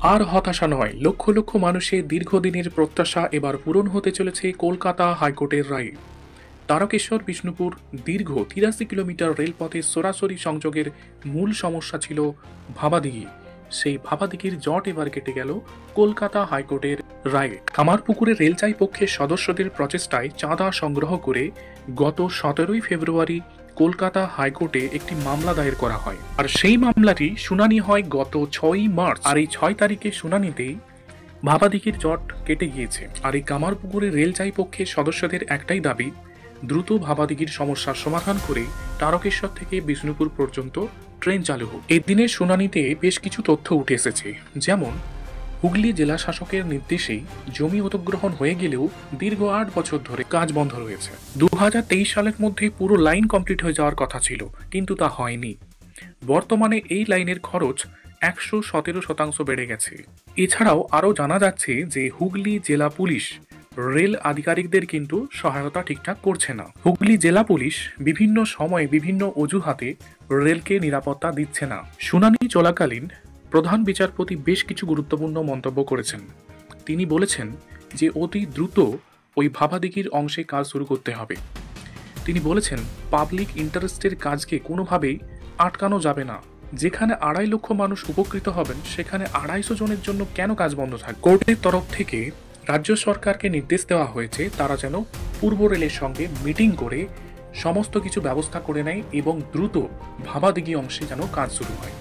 আর হতাশা নয়, লক্ষ লক্ষ মানুষের দীর্ঘদিনের প্রত্যাশা এবার পূরণ হতে চলেছে কলকাতা হাইকোর্টের রায়ে। তারকেশ্বর বিষ্ণুপুর দীর্ঘ ৮৩ কিলোমিটার রেলপথে সরাসরি সংযোগের মূল সমস্যা ছিল ভাবাদিঘি। সেই ভাবাদিঘির জট এবার কেটে গেল কলকাতা হাইকোর্টের রায়ে। কামারপুকুরে রেলচাই পক্ষের সদস্যদের প্রচেষ্টায় চাঁদা সংগ্রহ করে গত ১৭ই ফেব্রুয়ারি কলকাতা হাইকোর্টে একটি মামলা দায়ের করা হয়, আর সেই মামলাটি শুনানি হয় গত ৬ই মার্চ। আর এই ৬ তারিখে শুনানিতেই ভাবাদিঘির জট কেটে গিয়েছে। আর এই কামারপুকুরে রেলচাই পক্ষের সদস্যদের একটাই দাবি, দ্রুত ভাবাদিঘির সমস্যার সমাধান করে তারকেশ্বর থেকে বিষ্ণুপুর পর্যন্ত ট্রেন চালু হোক। এই দিনের শুনানিতে বেশ কিছু তথ্য উঠে এসেছে, যেমন হুগলি জেলা শাসকের নির্দেশেই জমি অধিগ্রহণ হয়ে গেলেও দীর্ঘ ৮ বছর ধরে কাজ বন্ধ রয়েছে। ২০২৩ সালের মধ্যে পুরো লাইন কমপ্লিট হয়ে যাওয়ার কথা ছিল, কিন্তু তা হয়নি। বর্তমানে এই লাইনের খরচ ১১৭% বেড়ে গেছে। এছাড়াও আরও জানা যাচ্ছে যে হুগলি জেলা পুলিশ রেল আধিকারিকদের কিন্তু সহায়তা ঠিকঠাক করছে না। হুগলি জেলা পুলিশ বিভিন্ন সময়ে বিভিন্ন অজুহাতে রেলকে নিরাপত্তা দিচ্ছে না। শুনানি চলাকালীন প্রধান বিচারপতি বেশ কিছু গুরুত্বপূর্ণ মন্তব্য করেছেন। তিনি বলেছেন যে অতি দ্রুত ওই ভাবাদিঘির অংশে কাজ শুরু করতে হবে। তিনি বলেছেন, পাবলিক ইন্টারেস্টের কাজকে কোনোভাবেই আটকানো যাবে না। যেখানে ২.৫ লক্ষ মানুষ উপকৃত হবেন, সেখানে ২৫০ জনের জন্য কেন কাজ বন্ধ থাকবে? কোর্টের তরফ থেকে রাজ্য সরকারকে নির্দেশ দেওয়া হয়েছে তারা যেন পূর্ব রেলের সঙ্গে মিটিং করে সমস্ত কিছু ব্যবস্থা করে নেয় এবং দ্রুত ভাবাদিঘি অংশে যেন কাজ শুরু হয়।